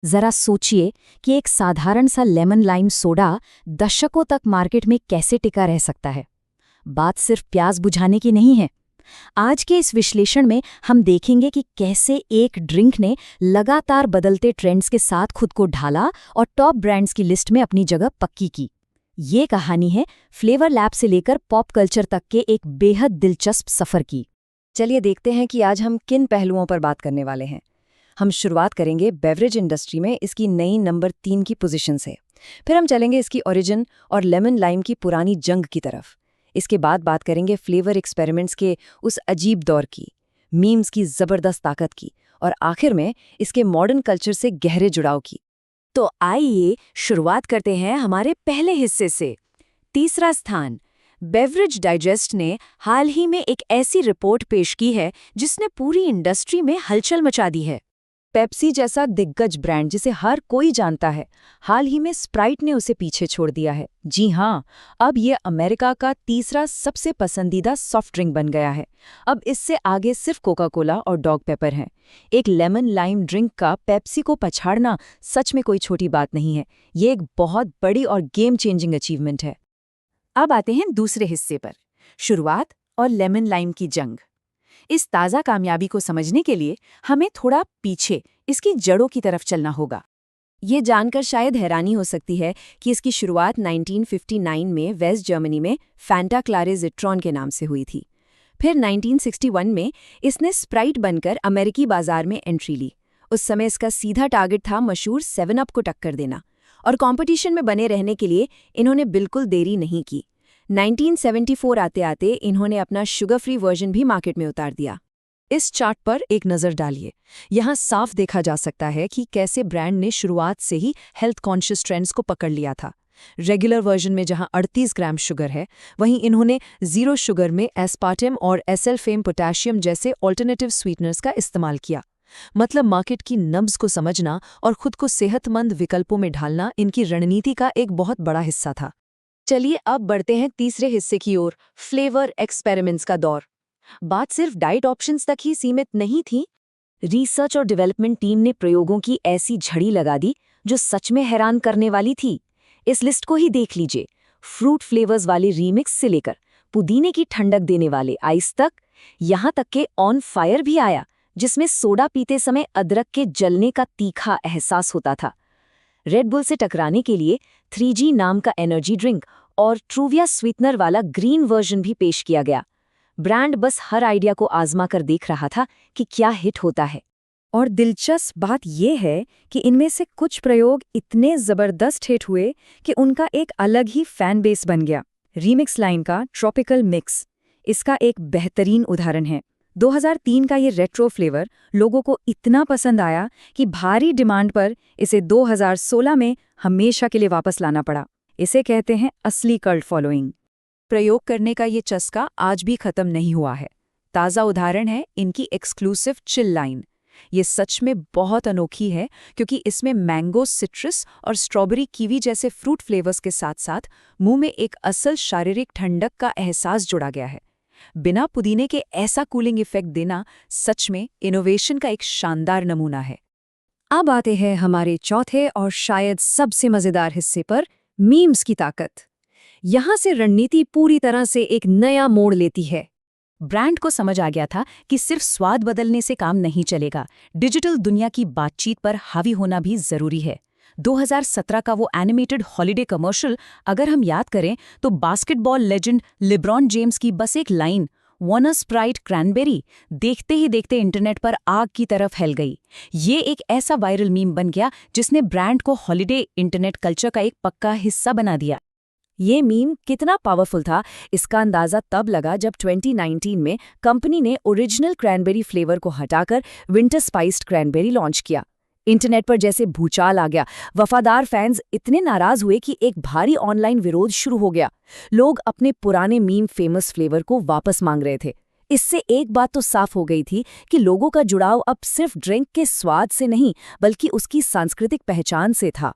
जरा सोचिए कि एक साधारण सा लेमन लाइम सोडा दशकों तक मार्केट में कैसे टिका रह सकता है। बात सिर्फ प्यास बुझाने की नहीं है। आज के इस विश्लेषण में हम देखेंगे कि कैसे एक ड्रिंक ने लगातार बदलते ट्रेंड्स के साथ खुद को ढाला और टॉप ब्रांड्स की लिस्ट में अपनी जगह पक्की की। ये कहानी है फ्लेवर लैब से लेकर पॉप कल्चर तक के एक बेहद दिलचस्प सफर की। चलिए देखते हैं कि आज हम किन पहलुओं पर बात करने वाले हैं। हम शुरुआत करेंगे बेवरेज इंडस्ट्री में इसकी नई नंबर 3 की पोजीशन से। फिर हम चलेंगे इसकी ओरिजिन और लेमन लाइम की पुरानी जंग की तरफ। इसके बाद बात करेंगे फ्लेवर एक्सपेरिमेंट्स के उस अजीब दौर की, मीम्स की ज़बरदस्त ताकत की, और आखिर में इसके मॉडर्न कल्चर से गहरे जुड़ाव की। तो आइए शुरुआत करते हैं हमारे पहले हिस्से से। तीसरा स्थान। बेवरेज डाइजेस्ट ने हाल ही में एक ऐसी रिपोर्ट पेश की है जिसने पूरी इंडस्ट्री में हलचल मचा दी है। पेप्सी जैसा दिग्गज ब्रांड जिसे हर कोई जानता है, हाल ही में स्प्राइट ने उसे पीछे छोड़ दिया है। जी हाँ, अब ये अमेरिका का तीसरा सबसे पसंदीदा सॉफ्ट ड्रिंक बन गया है। अब इससे आगे सिर्फ कोका कोला और डॉग पेपर हैं। एक लेमन लाइम ड्रिंक का पेप्सी को पछाड़ना सच में कोई छोटी बात नहीं है। ये एक बहुत बड़ी और गेम चेंजिंग अचीवमेंट है। अब आते हैं दूसरे हिस्से पर, शुरुआत और लेमन लाइम की जंग। इस ताज़ा कामयाबी को समझने के लिए हमें थोड़ा पीछे इसकी जड़ों की तरफ चलना होगा। ये जानकर शायद हैरानी हो सकती है कि इसकी शुरुआत 1959 में वेस्ट जर्मनी में फैंटा क्लारे ज़िट्रॉन के नाम से हुई थी। फिर 1961 में इसने स्प्राइट बनकर अमेरिकी बाजार में एंट्री ली। उस समय इसका सीधा टारगेट था मशहूर 7 अप को टक्कर देना, और कंपटीशन में बने रहने के लिए इन्होंने बिल्कुल देरी नहीं की। 1974 आते आते इन्होंने अपना शुगर फ्री वर्जन भी मार्केट में उतार दिया। इस चार्ट पर एक नज़र डालिए। यहाँ साफ देखा जा सकता है कि कैसे ब्रांड ने शुरुआत से ही हेल्थ कॉन्शियस ट्रेंड्स को पकड़ लिया था। रेगुलर वर्जन में जहाँ 38 ग्राम शुगर है, वहीं इन्होंने जीरो शुगर में एस्पार्टम और एसल्फेम पोटेशियम जैसे ऑल्टरनेटिव स्वीटनर्स का इस्तेमाल किया। मतलब मार्केट की नब्ज को समझना और खुद को सेहतमंद विकल्पों में ढालना इनकी रणनीति का एक बहुत बड़ा हिस्सा था। चलिए अब बढ़ते हैं तीसरे हिस्से की ओर, फ्लेवर एक्सपेरिमेंट्स का दौर। बात सिर्फ डाइट ऑप्शंस तक ही सीमित नहीं थी। रिसर्च और डेवलपमेंट टीम ने प्रयोगों की ऐसी झड़ी लगा दी जो सच में हैरान करने वाली थी। इस लिस्ट को ही देख लीजिए। फ्रूट फ्लेवर्स वाली रीमिक्स से लेकर पुदीने की ठंडक देने वाले आइस तक, यहाँ तक के ऑन फायर भी आया जिसमें सोडा पीते समय अदरक के जलने का तीखा एहसास होता था। रेड बुल से टकराने के लिए 3G नाम का एनर्जी ड्रिंक और ट्रूविया स्वीटनर वाला ग्रीन वर्जन भी पेश किया गया। ब्रांड बस हर आइडिया को आजमा कर देख रहा था कि क्या हिट होता है। और दिलचस्प बात यह है कि इनमें से कुछ प्रयोग इतने जबरदस्त हिट हुए कि उनका एक अलग ही फैन बेस बन गया। रीमिक्स लाइन का ट्रॉपिकल मिक्स इसका एक बेहतरीन उदाहरण है। 2003 का ये रेट्रो फ्लेवर लोगों को इतना पसंद आया कि भारी डिमांड पर इसे 2016 में हमेशा के लिए वापस लाना पड़ा। इसे कहते हैं असली कल्ट फॉलोइंग। प्रयोग करने का ये चस्का आज भी खत्म नहीं हुआ है। ताज़ा उदाहरण है इनकी एक्सक्लूसिव चिल लाइन। ये सच में बहुत अनोखी है क्योंकि इसमें मैंगो, सिट्रस और स्ट्रॉबेरी कीवी जैसे फ्रूट फ्लेवर्स के साथ साथ मुंह में एक असल शारीरिक ठंडक का एहसास जुड़ा गया है। बिना पुदीने के ऐसा कूलिंग इफेक्ट देना सच में इनोवेशन का एक शानदार नमूना है। अब आते हैं हमारे चौथे और शायद सबसे मजेदार हिस्से पर, मीम्स की ताकत। यहाँ से रणनीति पूरी तरह से एक नया मोड़ लेती है। ब्रांड को समझ आ गया था कि सिर्फ स्वाद बदलने से काम नहीं चलेगा, डिजिटल दुनिया की बातचीत पर हावी होना भी जरूरी है। 2017 का वो एनिमेटेड हॉलिडे कमर्शियल अगर हम याद करें तो बास्केटबॉल लेजेंड लिब्रॉन जेम्स की बस एक line, "want a Sprite cranberry", देखते ही देखते इंटरनेट पर आग की तरफ फैल गई। ये एक ऐसा वायरल मीम बन गया जिसने ब्रांड को हॉलिडे इंटरनेट कल्चर का एक पक्का हिस्सा बना दिया। ये मीम कितना पावरफुल था इसका अंदाजा तब लगा जब 2019 में कंपनी ने ओरिजिनल क्रैनबेरी फ्लेवर को हटाकर विंटर स्पाइस्ड क्रैनबेरी लॉन्च किया। इंटरनेट पर जैसे भूचाल आ गया। वफादार फैंस इतने नाराज हुए कि एक भारी ऑनलाइन विरोध शुरू हो गया। लोग अपने पुराने मीम फेमस फ्लेवर को वापस मांग रहे थे। इससे एक बात तो साफ हो गई थी कि लोगों का जुड़ाव अब सिर्फ ड्रिंक के स्वाद से नहीं बल्कि उसकी सांस्कृतिक पहचान से था।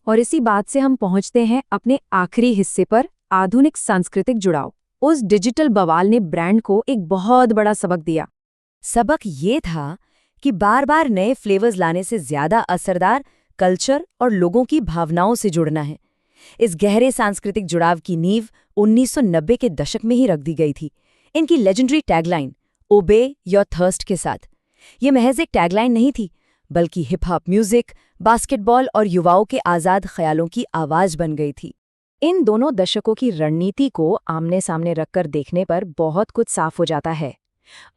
और इसी बात से हम पहुंचते हैं अपने आखिरी हिस्से पर, आधुनिक सांस्कृतिक जुड़ाव। उस डिजिटल बवाल ने ब्रांड को एक बहुत बड़ा सबक दिया। सबक ये था कि बार बार नए फ्लेवर्स लाने से ज्यादा असरदार कल्चर और लोगों की भावनाओं से जुड़ना है। इस गहरे सांस्कृतिक जुड़ाव की नींव 1990 के दशक में ही रख दी गई थी, इनकी legendary tagline obey your thirst के साथ। ये महज एक टैगलाइन नहीं थी, बल्कि हिप हॉप म्यूजिक, बास्केटबॉल और युवाओं के आज़ाद ख्यालों की आवाज बन गई थी। इन दोनों दशकों की रणनीति को आमने सामने रखकर देखने पर बहुत कुछ साफ हो जाता है।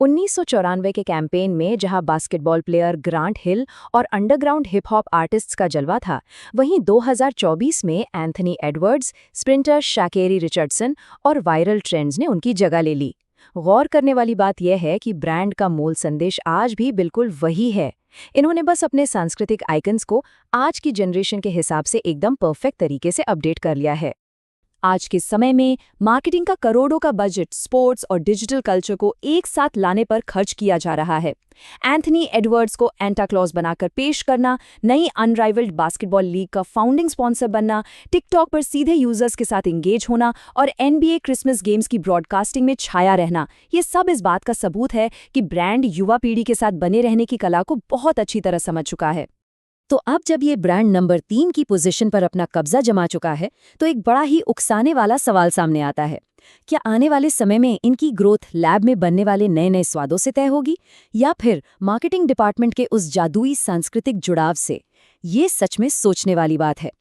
1994 के कैंपेन में जहां बास्केटबॉल प्लेयर ग्रांट हिल और अंडरग्राउंड हिप हॉप आर्टिस्ट्स का जलवा था, वहीं 2024 में एंथनी एडवर्ड्स, स्प्रिंटर शाकेरी रिचर्डसन और वायरल ट्रेंड्स ने उनकी जगह ले ली। गौर करने वाली बात यह है कि ब्रांड का मूल संदेश आज भी बिल्कुल वही है। इन्होंने बस अपने सांस्कृतिक आइकन्स को आज की जनरेशन के हिसाब से एकदम परफेक्ट तरीके से अपडेट कर लिया है। आज के समय में मार्केटिंग का करोड़ों का बजट स्पोर्ट्स और डिजिटल कल्चर को एक साथ लाने पर खर्च किया जा रहा है। एंथनी एडवर्ड्स को एंटा क्लॉज बनाकर पेश करना, नई अनराइवल्ड बास्केटबॉल लीग का फाउंडिंग स्पॉन्सर बनना, टिकटॉक पर सीधे यूजर्स के साथ एंगेज होना और NBA क्रिसमस गेम्स की ब्रॉडकास्टिंग में छाया रहना, ये सब इस बात का सबूत है कि ब्रांड युवा पीढ़ी के साथ बने रहने की कला को बहुत अच्छी तरह समझ चुका है। तो अब जब ये ब्रांड नंबर 3 की पोजीशन पर अपना कब्जा जमा चुका है, तो एक बड़ा ही उकसाने वाला सवाल सामने आता है। क्या आने वाले समय में इनकी ग्रोथ लैब में बनने वाले नए नए स्वादों से तय होगी, या फिर मार्केटिंग डिपार्टमेंट के उस जादुई सांस्कृतिक जुड़ाव से? ये सच में सोचने वाली बात है।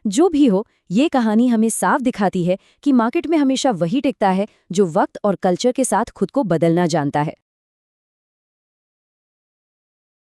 जो भी हो, ये कहानी हमें साफ दिखाती है कि मार्केट में हमेशा वही टिकता है जो वक्त और कल्चर के साथ खुद को बदलना जानता है।